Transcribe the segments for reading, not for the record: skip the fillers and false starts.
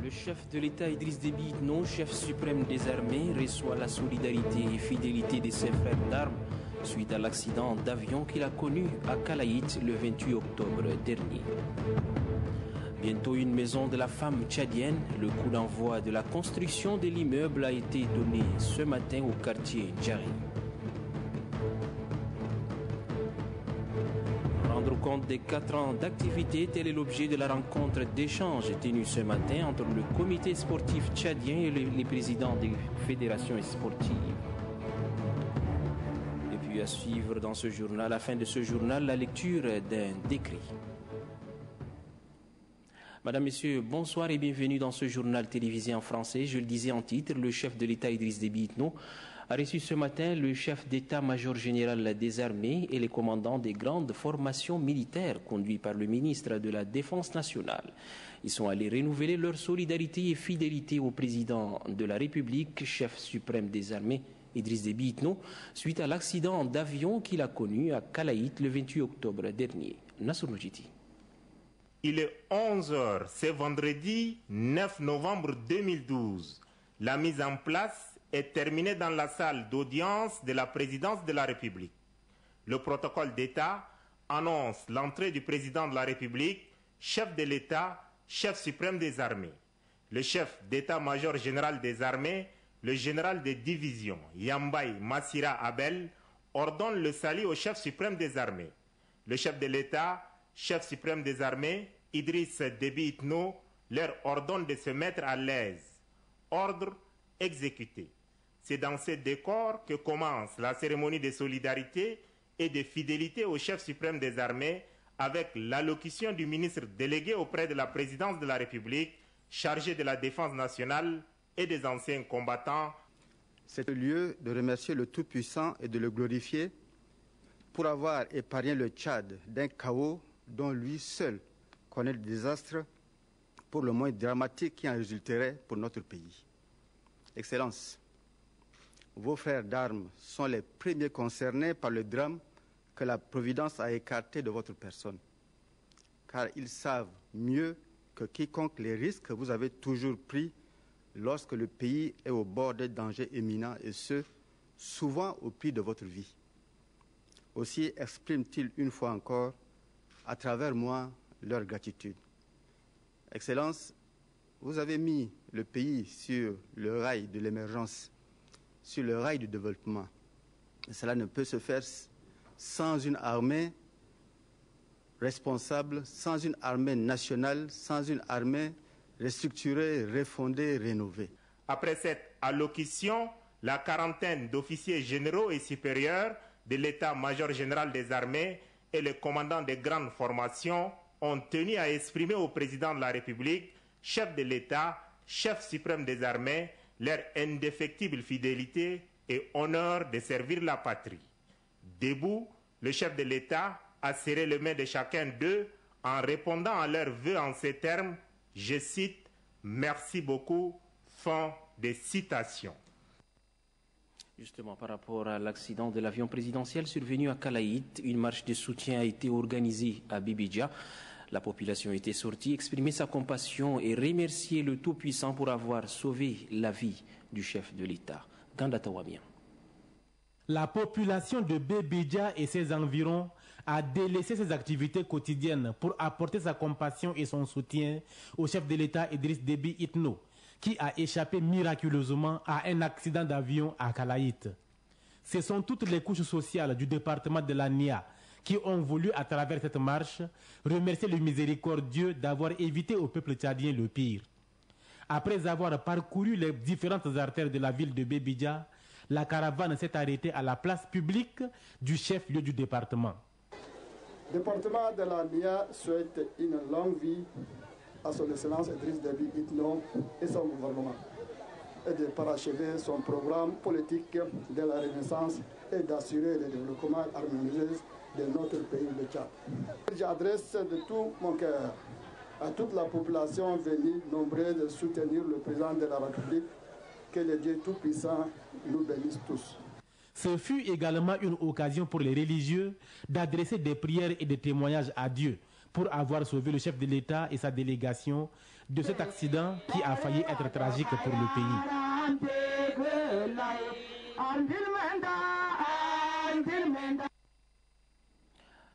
Le chef de l'État Idriss Déby Itno, chef suprême des armées, reçoit la solidarité et fidélité de ses frères d'armes suite à l'accident d'avion qu'il a connu à Kalaït le 28 octobre dernier. Bientôt une maison de la femme tchadienne, le coup d'envoi de la construction de l'immeuble a été donné ce matin au quartier Djari. Rendre compte des 4 ans d'activité, tel est l'objet de la rencontre d'échange tenue ce matin entre le comité sportif tchadien et les présidents des fédérations sportives. Et puis à suivre dans ce journal, à la fin de ce journal, la lecture d'un décret. Madame, Messieurs, bonsoir et bienvenue dans ce journal télévisé en français. Je le disais en titre, le chef de l'État Idriss Déby Itno a reçu ce matin le chef d'état-major général des armées et les commandants des grandes formations militaires conduits par le ministre de la Défense nationale. Ils sont allés renouveler leur solidarité et fidélité au président de la République, chef suprême des armées, Idriss Déby Itno, suite à l'accident d'avion qu'il a connu à Kalaït le 28 octobre dernier. Nassour Nojiti. Il est 11h, c'est vendredi 9 novembre 2012. La mise en place est terminée dans la salle d'audience de la présidence de la République. Le protocole d'État annonce l'entrée du président de la République, chef de l'État, chef suprême des armées. Le chef d'état-major général des armées, le général des divisions, Yambay Massira Abel, ordonne le salut au chef suprême des armées. Le chef de l'État, chef suprême des armées, Idriss Déby Itno, leur ordonne de se mettre à l'aise. Ordre exécuté. C'est dans ce décor que commence la cérémonie de solidarité et de fidélité au chef suprême des armées avec l'allocution du ministre délégué auprès de la présidence de la République, chargé de la défense nationale et des anciens combattants. C'est le lieu de remercier le Tout-Puissant et de le glorifier pour avoir épargné le Tchad d'un chaos dont lui seul connaît le désastre pour le moins dramatique qui en résulterait pour notre pays. Excellences, vos frères d'armes sont les premiers concernés par le drame que la Providence a écarté de votre personne, car ils savent mieux que quiconque les risques que vous avez toujours pris lorsque le pays est au bord des dangers imminents et ce, souvent au prix de votre vie. Aussi expriment-ils une fois encore, à travers moi, leur gratitude. Excellence, vous avez mis le pays sur le rail de l'émergence, sur le rail du développement. Et cela ne peut se faire sans une armée responsable, sans une armée nationale, sans une armée restructurée, refondée, rénovée. Après cette allocution, la quarantaine d'officiers généraux et supérieurs de l'état-major général des armées et les commandants des grandes formations ont tenu à exprimer au président de la République, chef de l'État, chef suprême des armées, leur indéfectible fidélité et honneur de servir la patrie. Debout, le chef de l'État a serré les mains de chacun d'eux en répondant à leurs vœux en ces termes, je cite, « Merci beaucoup », fin de citation. Justement, par rapport à l'accident de l'avion présidentiel survenu à Kalaït, une marche de soutien a été organisée à Bibidja. La population était sortie exprimer sa compassion et remercier le Tout-Puissant pour avoir sauvé la vie du chef de l'État. Ganda Wamian. La population de Bibidja et ses environs a délaissé ses activités quotidiennes pour apporter sa compassion et son soutien au chef de l'État Idriss Déby Itno, qui a échappé miraculeusement à un accident d'avion à Kalaït. Ce sont toutes les couches sociales du département de la Nia qui ont voulu, à travers cette marche, remercier le miséricordieux d'avoir évité au peuple tchadien le pire. Après avoir parcouru les différentes artères de la ville de Bibidja, la caravane s'est arrêtée à la place publique du chef-lieu du département. Le département de la Nia souhaite une longue vie à son excellence Idriss Déby Itno et son gouvernement, et de parachever son programme politique de la Renaissance et d'assurer le développement harmonieux de notre pays, le Tchad. J'adresse de tout mon cœur à toute la population venue nombreuse de soutenir le président de la République. Que le Dieu Tout-Puissant nous bénisse tous. Ce fut également une occasion pour les religieux d'adresser des prières et des témoignages à Dieu pour avoir sauvé le chef de l'État et sa délégation de cet accident qui a failli être tragique pour le pays.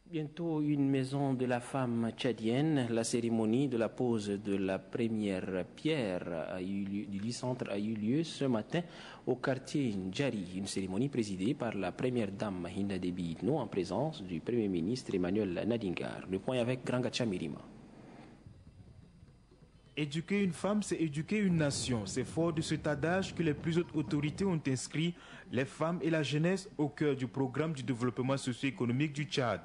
Bientôt une maison de la femme tchadienne. La cérémonie de la pose de la première pierre du centre a eu lieu ce matin au quartier Ndjari. Une cérémonie présidée par la première dame Mahinda Déby Itno en présence du Premier ministre Emmanuel Nadingar. Le point avec Grangacha Mirima. Éduquer une femme, c'est éduquer une nation. C'est fort de cet adage que les plus hautes autorités ont inscrit les femmes et la jeunesse au cœur du programme du développement socio-économique du Tchad.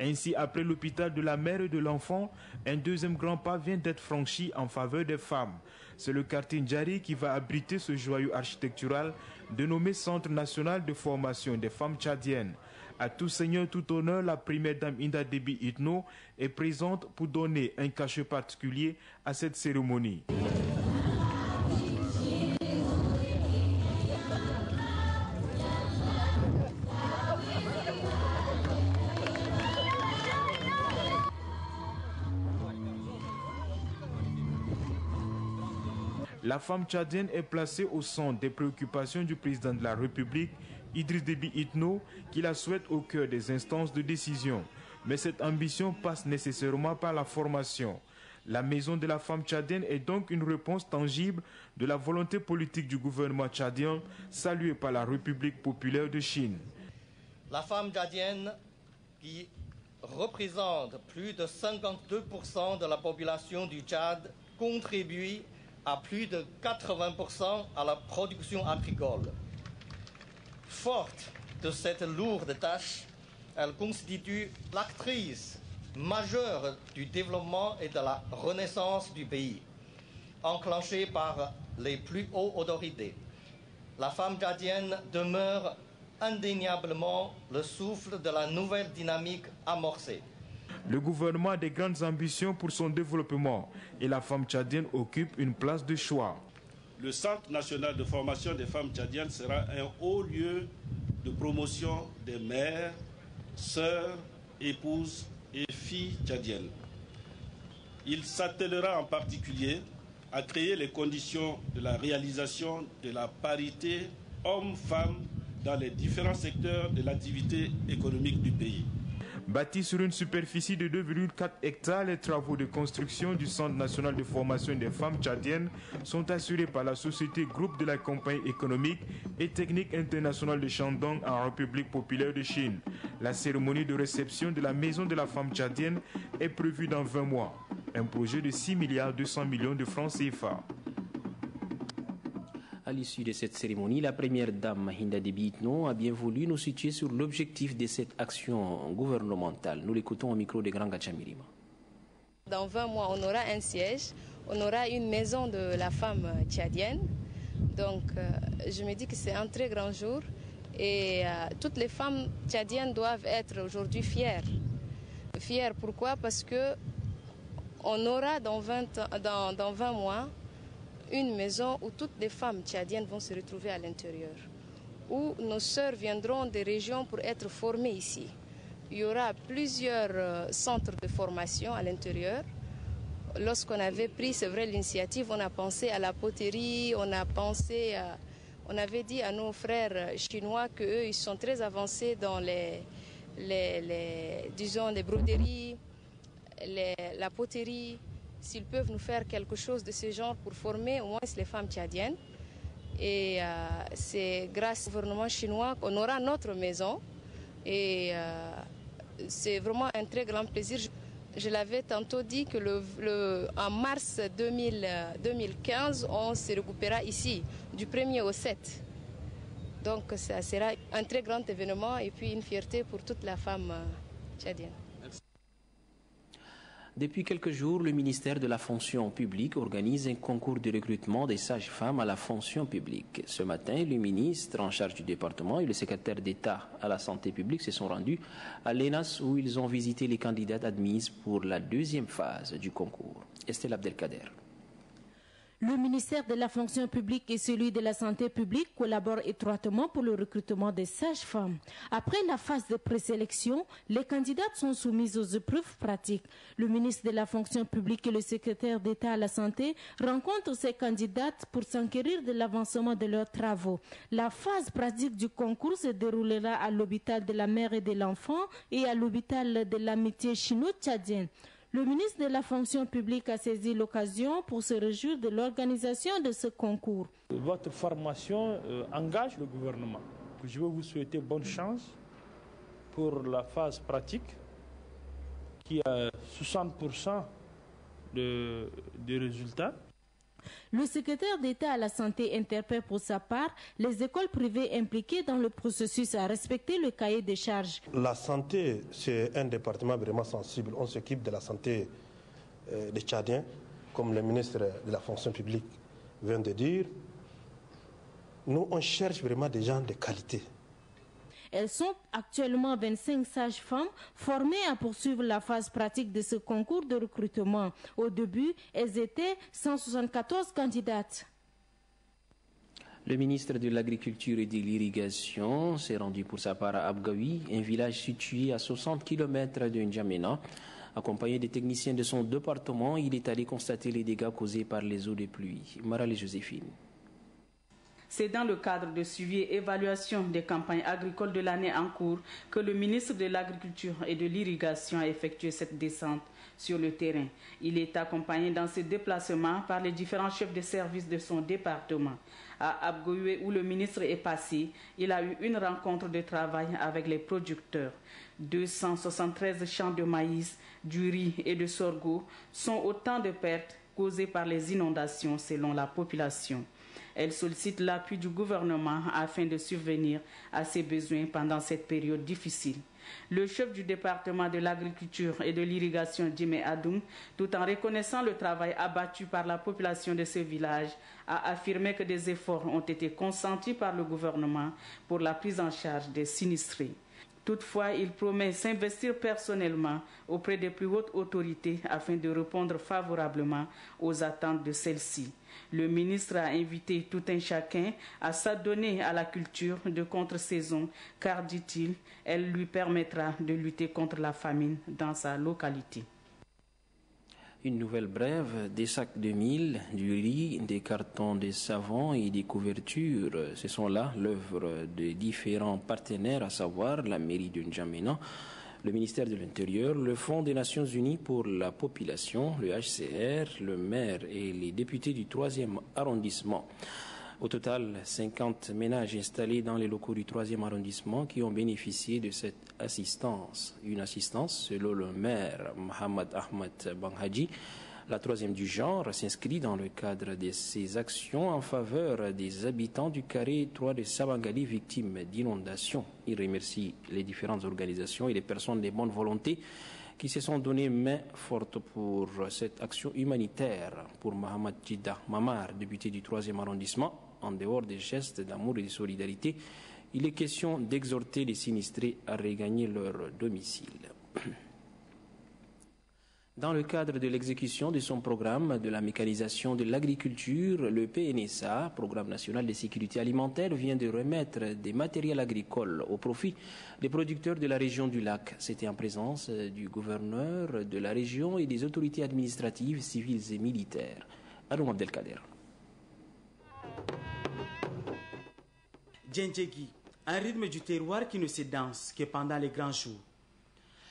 Ainsi, après l'hôpital de la mère et de l'enfant, un deuxième grand pas vient d'être franchi en faveur des femmes. C'est le quartier Ndjari qui va abriter ce joyau architectural dénommé Centre national de formation des femmes tchadiennes. À tout seigneur, tout honneur, la première dame Mahinda Déby Itno est présente pour donner un cachet particulier à cette cérémonie. La femme tchadienne est placée au centre des préoccupations du président de la République, Idriss Déby Itno, qui la souhaite au cœur des instances de décision. Mais cette ambition passe nécessairement par la formation. La maison de la femme tchadienne est donc une réponse tangible de la volonté politique du gouvernement tchadien, saluée par la République populaire de Chine. La femme tchadienne, qui représente plus de 52% de la population du Tchad, contribue à plus de 80% à la production agricole. Forte de cette lourde tâche, elle constitue l'actrice majeure du développement et de la renaissance du pays, enclenchée par les plus hautes autorités. La femme tchadienne demeure indéniablement le souffle de la nouvelle dynamique amorcée. Le gouvernement a des grandes ambitions pour son développement et la femme tchadienne occupe une place de choix. Le Centre national de formation des femmes tchadiennes sera un haut lieu de promotion des mères, sœurs, épouses et filles tchadiennes. Il s'attellera en particulier à créer les conditions de la réalisation de la parité hommes-femmes dans les différents secteurs de l'activité économique du pays. Bâti sur une superficie de 2,4 hectares, les travaux de construction du Centre national de formation des femmes tchadiennes sont assurés par la société groupe de la compagnie économique et technique internationale de Shandong en République populaire de Chine. La cérémonie de réception de la maison de la femme tchadienne est prévue dans 20 mois. Un projet de 6,2 milliards de francs CFA. À l'issue de cette cérémonie, la première dame Mahinda Déby Itno a bien voulu nous situer sur l'objectif de cette action gouvernementale. Nous l'écoutons au micro de Grangacha Mirima. Dans 20 mois, on aura un siège, on aura une maison de la femme tchadienne. Donc, je me dis que c'est un très grand jour et toutes les femmes tchadiennes doivent être aujourd'hui fières. Fières pourquoi? Parce que on aura dans 20 mois une maison où toutes les femmes tchadiennes vont se retrouver à l'intérieur, où nos sœurs viendront des régions pour être formées ici. Il y aura plusieurs centres de formation à l'intérieur. Lorsqu'on avait pris, c'est vrai, l'initiative, on a pensé à la poterie, on avait dit à nos frères chinois qu'eux, ils sont très avancés dans les broderies, la poterie. S'ils peuvent nous faire quelque chose de ce genre pour former au moins les femmes tchadiennes. Et c'est grâce au gouvernement chinois qu'on aura notre maison. Et c'est vraiment un très grand plaisir. Je l'avais tantôt dit que en mars 2015, on se regroupera ici, du 1er au 7. Donc ça sera un très grand événement et puis une fierté pour toute la femme tchadienne. Depuis quelques jours, le ministère de la fonction publique organise un concours de recrutement des sages-femmes à la fonction publique. Ce matin, le ministre en charge du département et le secrétaire d'État à la santé publique se sont rendus à l'ENAS où ils ont visité les candidates admises pour la deuxième phase du concours. Estelle Abdelkader. Le ministère de la fonction publique et celui de la santé publique collaborent étroitement pour le recrutement des sages-femmes. Après la phase de présélection, les candidates sont soumises aux épreuves pratiques. Le ministre de la fonction publique et le secrétaire d'État à la santé rencontrent ces candidates pour s'enquérir de l'avancement de leurs travaux. La phase pratique du concours se déroulera à l'hôpital de la mère et de l'enfant et à l'hôpital de l'amitié chino-tchadienne. Le ministre de la fonction publique a saisi l'occasion pour se réjouir de l'organisation de ce concours. Votre formation engage le gouvernement. Je veux vous souhaiter bonne chance pour la phase pratique qui a 60% de résultats. Le secrétaire d'État à la santé interpelle pour sa part les écoles privées impliquées dans le processus à respecter le cahier des charges. La santé, c'est un département vraiment sensible. On s'occupe de la santé des Tchadiens, comme le ministre de la fonction publique vient de dire. Nous, on cherche vraiment des gens de qualité. Elles sont actuellement 25 sages-femmes formées à poursuivre la phase pratique de ce concours de recrutement. Au début, elles étaient 174 candidates. Le ministre de l'Agriculture et de l'Irrigation s'est rendu pour sa part à Abgaoui, un village situé à 60 km de N'Djamena. Accompagné des techniciens de son département, il est allé constater les dégâts causés par les eaux de pluie. Marale Joséphine. C'est dans le cadre de suivi et évaluation des campagnes agricoles de l'année en cours que le ministre de l'Agriculture et de l'Irrigation a effectué cette descente sur le terrain. Il est accompagné dans ce déplacement par les différents chefs de service de son département. À Abgaoui, où le ministre est passé, il a eu une rencontre de travail avec les producteurs. 273 champs de maïs, du riz et de sorgho sont autant de pertes causées par les inondations selon la population. Elle sollicite l'appui du gouvernement afin de subvenir à ses besoins pendant cette période difficile. Le chef du département de l'agriculture et de l'irrigation, Djimé Adoum, tout en reconnaissant le travail abattu par la population de ce village, a affirmé que des efforts ont été consentis par le gouvernement pour la prise en charge des sinistrés. Toutefois, il promet s'investir personnellement auprès des plus hautes autorités afin de répondre favorablement aux attentes de celles-ci. Le ministre a invité tout un chacun à s'adonner à la culture de contre-saison car, dit-il, elle lui permettra de lutter contre la famine dans sa localité. Une nouvelle brève, des sacs de mil, du riz, des cartons de savon et des couvertures. Ce sont là l'œuvre de différents partenaires, à savoir la mairie de N'Djamena, le ministère de l'Intérieur, le Fonds des Nations Unies pour la population, le HCR, le maire et les députés du 3e arrondissement. Au total, 50 ménages installés dans les locaux du 3e arrondissement qui ont bénéficié de cette assistance. Une assistance, selon le maire Mohamed Ahmed Banhaji, la 3e du genre, s'inscrit dans le cadre de ses actions en faveur des habitants du carré 3 de Sabangali victimes d'inondations. Il remercie les différentes organisations et les personnes de bonne volonté qui se sont donné main forte pour cette action humanitaire. Pour Mohamed Jiddah Mamar, député du 3e arrondissement, en dehors des gestes d'amour et de solidarité, il est question d'exhorter les sinistrés à regagner leur domicile. Dans le cadre de l'exécution de son programme de la mécanisation de l'agriculture, le PNSA, Programme national de sécurité alimentaire, vient de remettre des matériels agricoles au profit des producteurs de la région du lac. C'était en présence du gouverneur de la région et des autorités administratives, civiles et militaires. Aroum Abdelkader. Djendjegi, un rythme du terroir qui ne se danse que pendant les grands jours.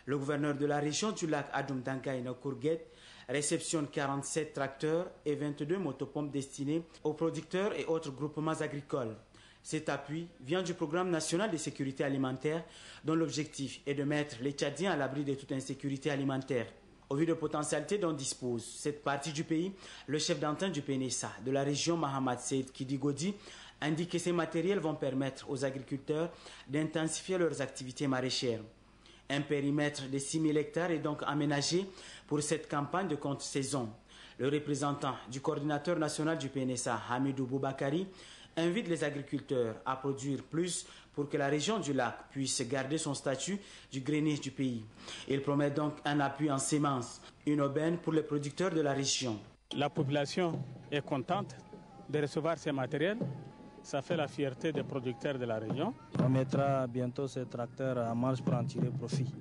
Le gouverneur de la région du lac Adoum Dangaïna Kourguet réceptionne 47 tracteurs et 22 motopompes destinés aux producteurs et autres groupements agricoles. Cet appui vient du programme national de sécurité alimentaire dont l'objectif est de mettre les Tchadiens à l'abri de toute insécurité alimentaire. Au vu de potentialités dont dispose cette partie du pays, le chef d'antenne du PNSA de la région, Mohamed Seyd Kidigodi, indique que ces matériels vont permettre aux agriculteurs d'intensifier leurs activités maraîchères. Un périmètre de 6 000 hectares est donc aménagé pour cette campagne de contre-saison. Le représentant du coordinateur national du PNSA, Hamidou Boubakari, invite les agriculteurs à produire plus pour que la région du lac puisse garder son statut du grenier du pays. Il promet donc un appui en semences, une aubaine pour les producteurs de la région. La population est contente de recevoir ces matériels. Ça fait la fierté des producteurs de la région. On mettra bientôt ces tracteurs en marche pour en tirer profit.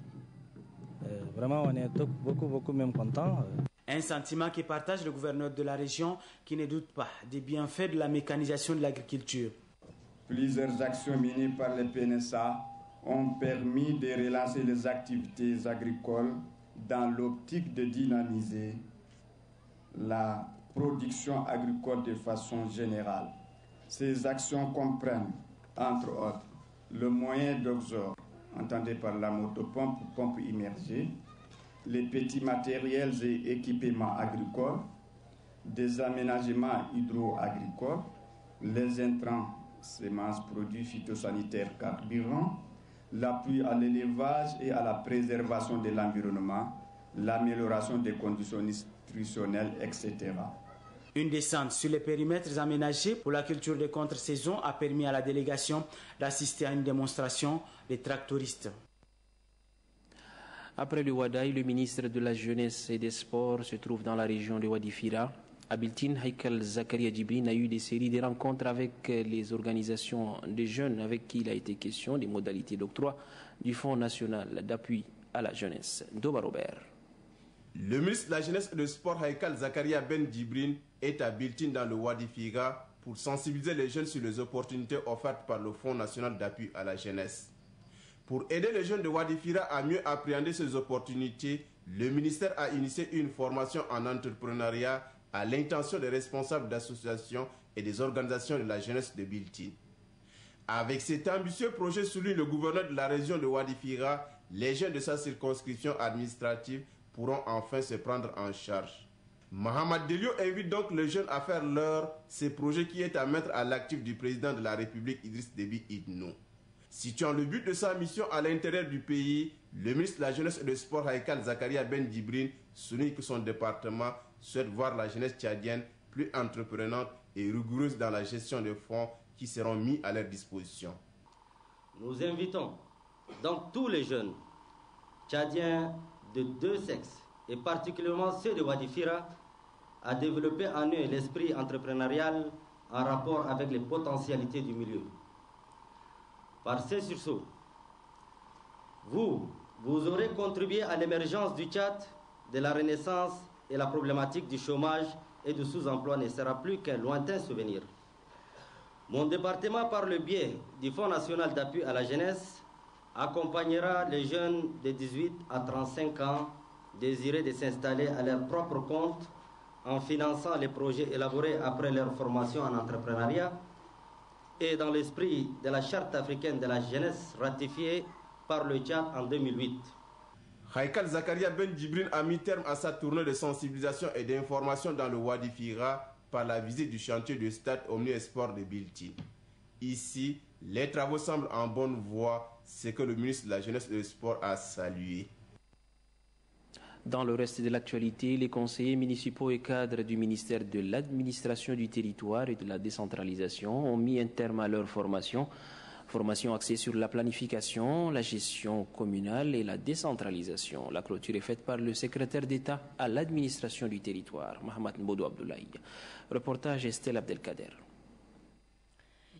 Vraiment, on est beaucoup même contents. Un sentiment que partage le gouverneur de la région qui ne doute pas des bienfaits de la mécanisation de l'agriculture. Plusieurs actions menées par le PNSA ont permis de relancer les activités agricoles dans l'optique de dynamiser la production agricole de façon générale. Ces actions comprennent, entre autres, le moyen d'exor, entendez par la motopompe ou pompe immergée, les petits matériels et équipements agricoles, des aménagements hydro-agricoles, les intrants, semences, produits phytosanitaires, carburants, l'appui à l'élevage et à la préservation de l'environnement, l'amélioration des conditions nutritionnelles, etc. Une descente sur les périmètres aménagés pour la culture de contre-saison a permis à la délégation d'assister à une démonstration des tractoristes. Après le Wadaï, le ministre de la Jeunesse et des Sports se trouve dans la région de Wadi-Fira. À Biltine, Haïkal Zakaria Djibrine a eu des séries de rencontres avec les organisations des jeunes avec qui il a été question des modalités d'octroi du Fonds national d'appui à la jeunesse. Doba Robert. Le ministre de la Jeunesse et des Sports, Haïkal Zakaria Ben Djibrine, est à Biltine dans le Wadi-Fira pour sensibiliser les jeunes sur les opportunités offertes par le Fonds national d'appui à la jeunesse. Pour aider les jeunes de Wadi-Fira à mieux appréhender ces opportunités, le ministère a initié une formation en entrepreneuriat à l'intention des responsables d'associations et des organisations de la jeunesse de Biltine. Avec cet ambitieux projet, souligne le gouverneur de la région de Wadi-Fira, les jeunes de sa circonscription administrative pourront enfin se prendre en charge. Mohamed Delio invite donc les jeunes à faire ces projets qui est à mettre à l'actif du président de la République Idriss Déby Itno. Situant le but de sa mission à l'intérieur du pays, le ministre de la Jeunesse et des Sports, Haïkal Zakaria Ben Djibrine, souligne que son département souhaite voir la jeunesse tchadienne plus entreprenante et rigoureuse dans la gestion des fonds qui seront mis à leur disposition. Nous invitons donc tous les jeunes tchadiens de deux sexes, et particulièrement ceux de Wadi-Fira, à développer en eux l'esprit entrepreneurial en rapport avec les potentialités du milieu. Par ces sursauts, vous aurez contribué à l'émergence du Tchad, de la renaissance, et la problématique du chômage et du sous-emploi ne sera plus qu'un lointain souvenir. Mon département, par le biais du Fonds national d'appui à la jeunesse, accompagnera les jeunes de 18 à 35 ans désirés de s'installer à leur propre compte en finançant les projets élaborés après leur formation en entrepreneuriat et dans l'esprit de la Charte africaine de la jeunesse ratifiée par le Tchad en 2008. Haïkal Zakaria Ben Djibrine a mis terme à sa tournée de sensibilisation et d'information dans le Wadi-Fira par la visite du chantier du stade Omnisport de Biltine. Ici, les travaux semblent en bonne voie, ce que le ministre de la Jeunesse et des Sports a salué. Dans le reste de l'actualité, les conseillers municipaux et cadres du ministère de l'Administration du Territoire et de la Décentralisation ont mis un terme à leur formation. Formation axée sur la planification, la gestion communale et la décentralisation. La clôture est faite par le secrétaire d'État à l'administration du territoire, Mohamed Mbodou Abdoulaye. Reportage Estelle Abdelkader.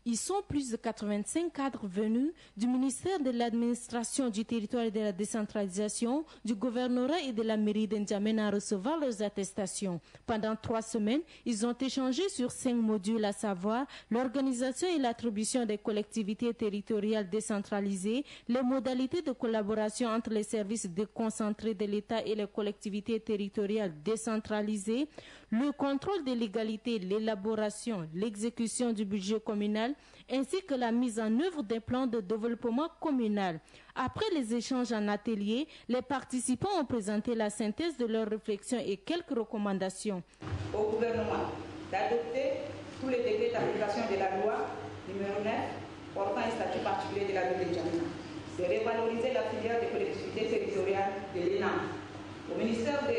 Ils sont plus de 85 cadres venus du ministère de l'Administration du Territoire et de la Décentralisation, du gouvernorat et de la mairie d'N'Djamena à recevoir leurs attestations. Pendant 3 semaines, ils ont échangé sur 5 modules, à savoir l'organisation et l'attribution des collectivités territoriales décentralisées, les modalités de collaboration entre les services déconcentrés de l'État et les collectivités territoriales décentralisées, le contrôle de l'égalité, l'élaboration, l'exécution du budget communal, ainsi que la mise en œuvre des plans de développement communal. Après les échanges en atelier, les participants ont présenté la synthèse de leurs réflexions et quelques recommandations. Au gouvernement d'adopter tous les décrets d'application de la loi numéro 9 portant un statut particulier de la ville de N'Djamena, de revaloriser la filière des collectivités territoriales de l'ENAM, au ministère de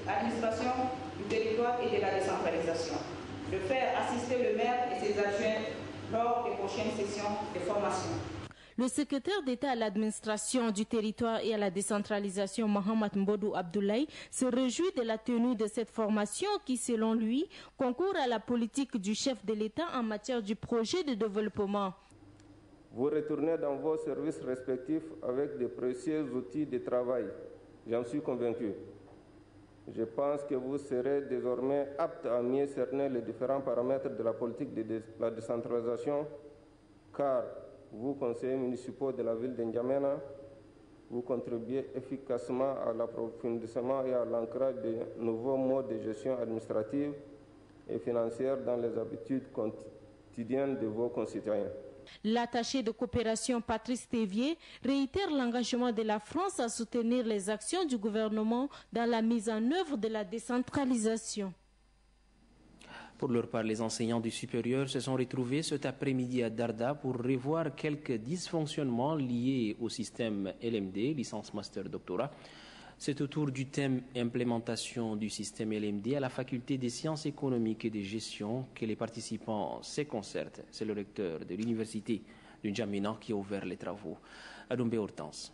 l'Administration du Territoire et de la Décentralisation, de faire assister le maire et ses adjoints lors des prochaines sessions de formation. Le secrétaire d'État à l'administration du territoire et à la décentralisation, Mohamed Mbodou Abdoulaye, se réjouit de la tenue de cette formation qui, selon lui, concourt à la politique du chef de l'État en matière du projet de développement. Vous retournez dans vos services respectifs avec de précieux outils de travail, j'en suis convaincu. Je pense que vous serez désormais apte à mieux cerner les différents paramètres de la politique de la décentralisation, car vous, conseillers municipaux de la ville de N'Djamena, vous contribuez efficacement à l'approfondissement et à l'ancrage de nouveaux modes de gestion administrative et financière dans les habitudes quotidiennes de vos concitoyens. L'attaché de coopération Patrice Thévier réitère l'engagement de la France à soutenir les actions du gouvernement dans la mise en œuvre de la décentralisation. Pour leur part, les enseignants du supérieur se sont retrouvés cet après-midi à Darda pour revoir quelques dysfonctionnements liés au système LMD, licence master doctorat. C'est autour du thème implémentation du système LMD à la faculté des sciences économiques et de gestion que les participants se concertent. C'est le recteur de l'université de N'Djamena qui a ouvert les travaux. Adoumbe Hortense.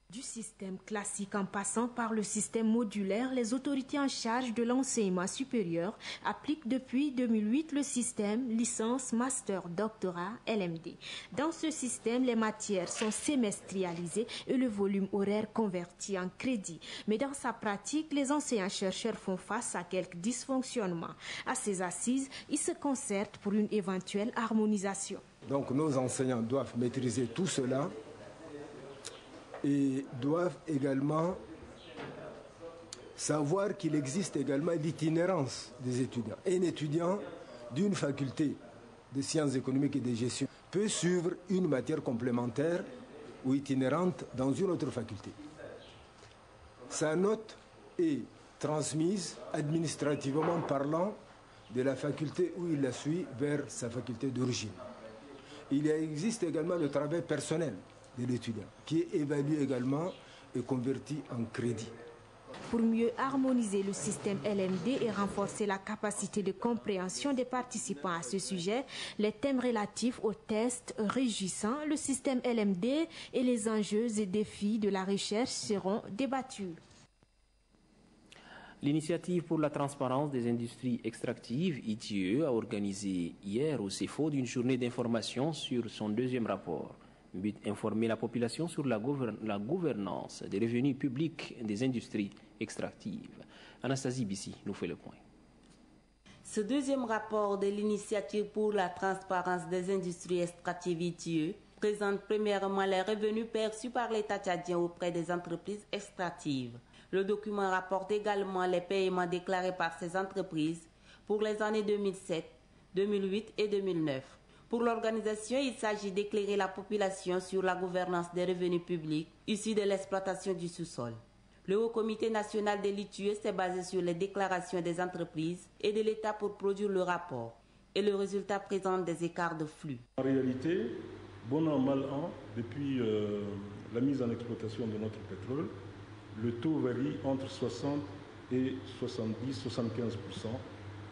Du système classique en passant par le système modulaire, les autorités en charge de l'enseignement supérieur appliquent depuis 2008 le système licence, master, doctorat, LMD. Dans ce système, les matières sont semestrialisées et le volume horaire converti en crédit. Mais dans sa pratique, les enseignants-chercheurs font face à quelques dysfonctionnements. À ces assises, ils se concertent pour une éventuelle harmonisation. Donc nos enseignants doivent maîtriser tout cela et doivent également savoir qu'il existe également l'itinérance des étudiants. Un étudiant d'une faculté de sciences économiques et de gestion peut suivre une matière complémentaire ou itinérante dans une autre faculté. Sa note est transmise administrativement parlant de la faculté où il la suit vers sa faculté d'origine. Il existe également le travail personnel de l'étudiant, qui est évalué également et converti en crédit. Pour mieux harmoniser le système LMD et renforcer la capacité de compréhension des participants à ce sujet, les thèmes relatifs aux tests régissant le système LMD et les enjeux et défis de la recherche seront débattus. L'Initiative pour la transparence des industries extractives, ITIE, a organisé hier au CEFOD une journée d'information sur son deuxième rapport. But, informer la population sur la gouvernance des revenus publics des industries extractives. Anastasie Bissi nous fait le point. Ce deuxième rapport de l'Initiative pour la transparence des industries extractives ITIE présente premièrement les revenus perçus par l'État tchadien auprès des entreprises extractives. Le document rapporte également les paiements déclarés par ces entreprises pour les années 2007, 2008 et 2009. Pour l'organisation, il s'agit d'éclairer la population sur la gouvernance des revenus publics issus de l'exploitation du sous-sol. Le Haut Comité national de l'ITIE s'est basé sur les déclarations des entreprises et de l'État pour produire le rapport. Et le résultat présente des écarts de flux. En réalité, bon an, mal an, depuis la mise en exploitation de notre pétrole, le taux varie entre 60 et 70-75%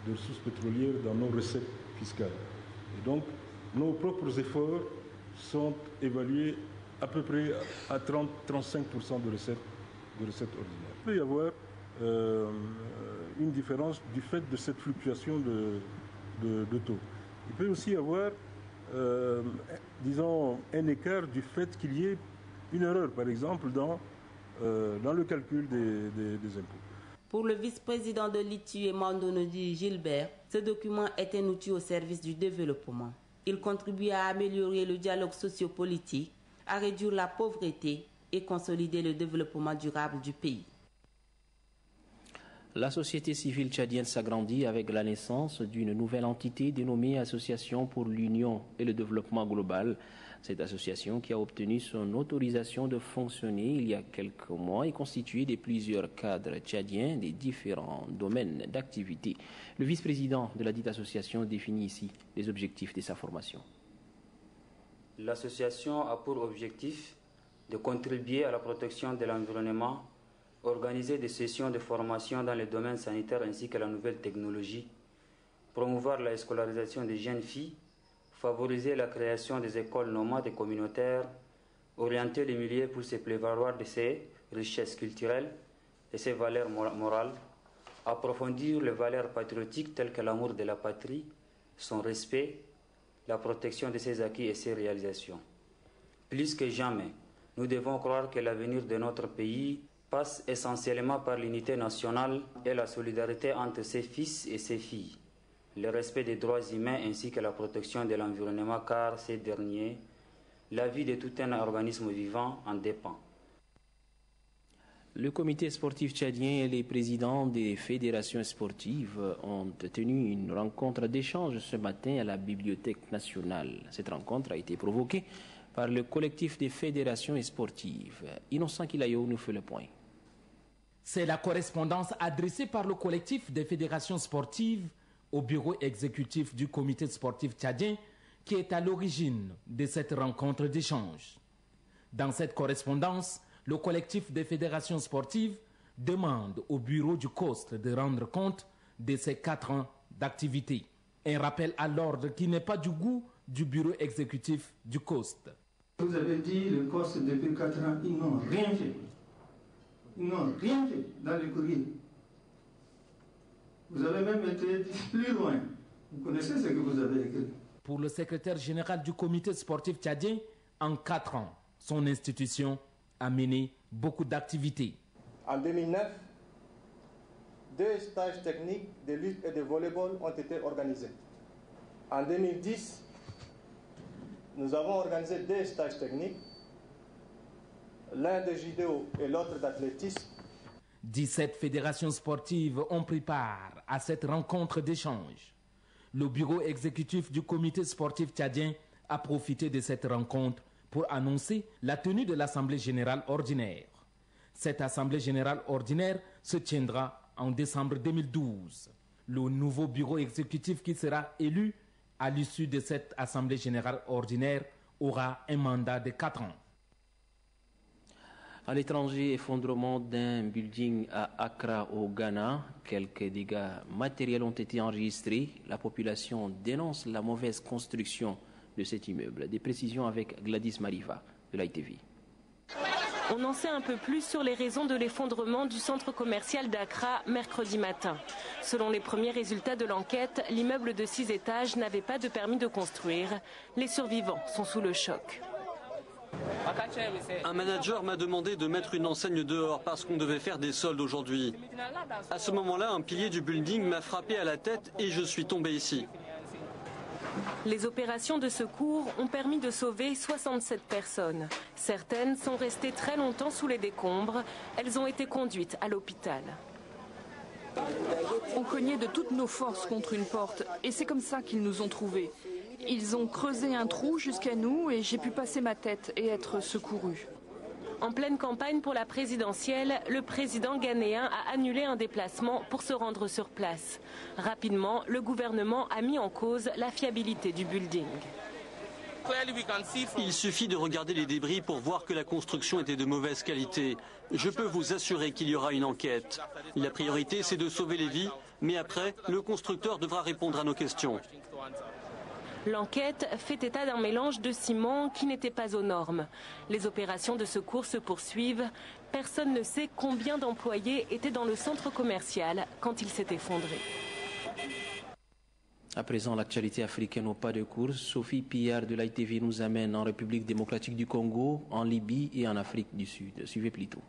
de ressources pétrolières dans nos recettes fiscales. Et donc, nos propres efforts sont évalués à peu près à 30-35% de recettes ordinaires. Il peut y avoir une différence du fait de cette fluctuation de taux. Il peut aussi y avoir, disons, un écart du fait qu'il y ait une erreur, par exemple, dans le calcul des impôts. Pour le vice-président de l'ITIE, Mandonodi Gilbert, ce document est un outil au service du développement. Il contribue à améliorer le dialogue sociopolitique, à réduire la pauvreté et consolider le développement durable du pays. La société civile tchadienne s'agrandit avec la naissance d'une nouvelle entité dénommée Association pour l'Union et le Développement Global. Cette association, qui a obtenu son autorisation de fonctionner il y a quelques mois, est constituée de plusieurs cadres tchadiens des différents domaines d'activité. Le vice-président de la dite association définit ici les objectifs de sa formation. L'association a pour objectif de contribuer à la protection de l'environnement, organiser des sessions de formation dans les domaines sanitaires ainsi que la nouvelle technologie, promouvoir la scolarisation des jeunes filles, favoriser la création des écoles nomades et communautaires, orienter les milieux pour se prévaloir de ses richesses culturelles et ses valeurs morales, approfondir les valeurs patriotiques telles que l'amour de la patrie, son respect, la protection de ses acquis et ses réalisations. Plus que jamais, nous devons croire que l'avenir de notre pays passe essentiellement par l'unité nationale et la solidarité entre ses fils et ses filles, le respect des droits humains ainsi que la protection de l'environnement, car ces derniers, la vie de tout un organisme vivant en dépend. Le comité sportif tchadien et les présidents des fédérations sportives ont tenu une rencontre d'échange ce matin à la Bibliothèque nationale. Cette rencontre a été provoquée par le collectif des fédérations sportives. Innocent Kilayo nous fait le point. C'est la correspondance adressée par le collectif des fédérations sportives au bureau exécutif du comité sportif tchadien qui est à l'origine de cette rencontre d'échange. Dans cette correspondance, le collectif des fédérations sportives demande au bureau du COST de rendre compte de ses 4 ans d'activité. Un rappel à l'ordre qui n'est pas du goût du bureau exécutif du COST. Vous avez dit le COST depuis 4 ans, ils n'ont rien fait. Ils n'ont rien fait dans le courrier. Vous avez même été plus loin. Vous connaissez ce que vous avez écrit. Pour le secrétaire général du comité sportif tchadien, en 4 ans, son institution a mené beaucoup d'activités. En 2009, 2 stages techniques de lutte et de volleyball ont été organisés. En 2010, nous avons organisé 2 stages techniques, l'un de judo et l'autre d'athlétisme. 17 fédérations sportives ont pris part à cette rencontre d'échange. Le bureau exécutif du comité sportif tchadien a profité de cette rencontre pour annoncer la tenue de l'Assemblée générale ordinaire. Cette Assemblée générale ordinaire se tiendra en décembre 2012. Le nouveau bureau exécutif qui sera élu à l'issue de cette Assemblée générale ordinaire aura un mandat de 4 ans. À l'étranger, effondrement d'un building à Accra au Ghana. Quelques dégâts matériels ont été enregistrés. La population dénonce la mauvaise construction de cet immeuble. Des précisions avec Gladys Mariva de l'ITV. On en sait un peu plus sur les raisons de l'effondrement du centre commercial d'Accra mercredi matin. Selon les premiers résultats de l'enquête, l'immeuble de 6 étages n'avait pas de permis de construire. Les survivants sont sous le choc. Un manager m'a demandé de mettre une enseigne dehors parce qu'on devait faire des soldes aujourd'hui. À ce moment-là, un pilier du building m'a frappé à la tête et je suis tombé ici. Les opérations de secours ont permis de sauver 67 personnes. Certaines sont restées très longtemps sous les décombres. Elles ont été conduites à l'hôpital. On cognait de toutes nos forces contre une porte et c'est comme ça qu'ils nous ont trouvés. Ils ont creusé un trou jusqu'à nous et j'ai pu passer ma tête et être secouru. En pleine campagne pour la présidentielle, le président ghanéen a annulé un déplacement pour se rendre sur place. Rapidement, le gouvernement a mis en cause la fiabilité du building. Il suffit de regarder les débris pour voir que la construction était de mauvaise qualité. Je peux vous assurer qu'il y aura une enquête. La priorité, c'est de sauver les vies, mais après, le constructeur devra répondre à nos questions. L'enquête fait état d'un mélange de ciment qui n'était pas aux normes. Les opérations de secours se poursuivent. Personne ne sait combien d'employés étaient dans le centre commercial quand il s'est effondré. À présent, l'actualité africaine au pas de course. Sophie Pillard de l'ITV nous amène en République démocratique du Congo, en Libye et en Afrique du Sud. Suivez plutôt.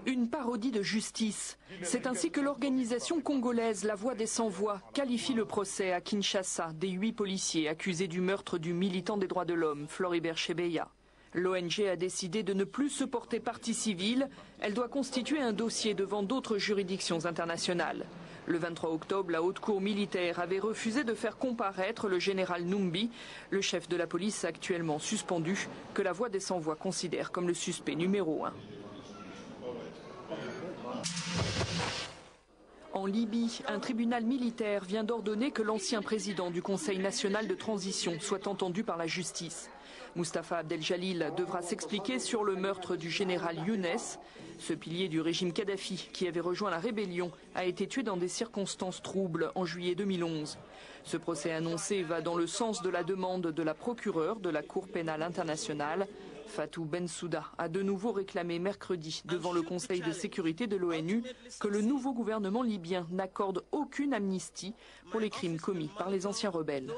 Une parodie de justice. C'est ainsi que l'organisation congolaise La Voix des Sans-Voix qualifie le procès à Kinshasa des 8 policiers accusés du meurtre du militant des droits de l'homme, Floribert Chebeya. L'ONG a décidé de ne plus se porter partie civile. Elle doit constituer un dossier devant d'autres juridictions internationales. Le 23 octobre, la Haute Cour militaire avait refusé de faire comparaître le général Numbi, le chef de la police actuellement suspendu, que La Voix des Sans-Voix considère comme le suspect numéro 1. En Libye, un tribunal militaire vient d'ordonner que l'ancien président du Conseil national de transition soit entendu par la justice. Mustapha Abdel-Jalil devra s'expliquer sur le meurtre du général Younes. Ce pilier du régime Kadhafi, qui avait rejoint la rébellion, a été tué dans des circonstances troubles en juillet 2011. Ce procès annoncé va dans le sens de la demande de la procureure de la Cour pénale internationale. Fatou Bensouda a de nouveau réclamé mercredi devant le Conseil de sécurité de l'ONU que le nouveau gouvernement libyen n'accorde aucune amnistie pour les crimes commis par les anciens rebelles.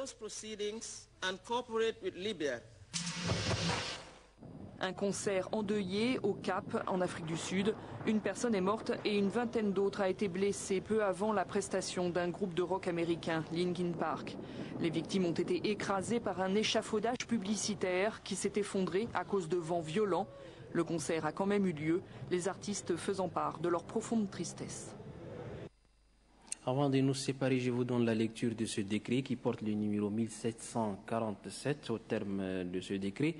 Un concert endeuillé au Cap, en Afrique du Sud. Une personne est morte et une vingtaine d'autres a été blessée peu avant la prestation d'un groupe de rock américain, Linkin Park. Les victimes ont été écrasées par un échafaudage publicitaire qui s'est effondré à cause de vents violents. Le concert a quand même eu lieu, les artistes faisant part de leur profonde tristesse. Avant de nous séparer, je vous donne la lecture de ce décret qui porte le numéro 1747. Au terme de ce décret,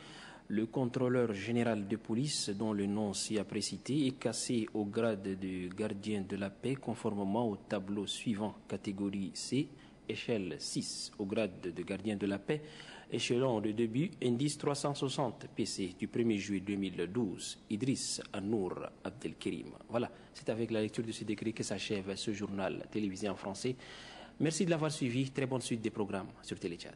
le contrôleur général de police, dont le nom s'y a précité, est cassé au grade de gardien de la paix conformément au tableau suivant, catégorie C, échelle 6, au grade de gardien de la paix, échelon de début, indice 360 PC du 1er juillet 2012, Idriss Anour Abdelkerim. Voilà, c'est avec la lecture de ce décret que s'achève ce journal télévisé en français. Merci de l'avoir suivi. Très bonne suite des programmes sur Télé Tchad.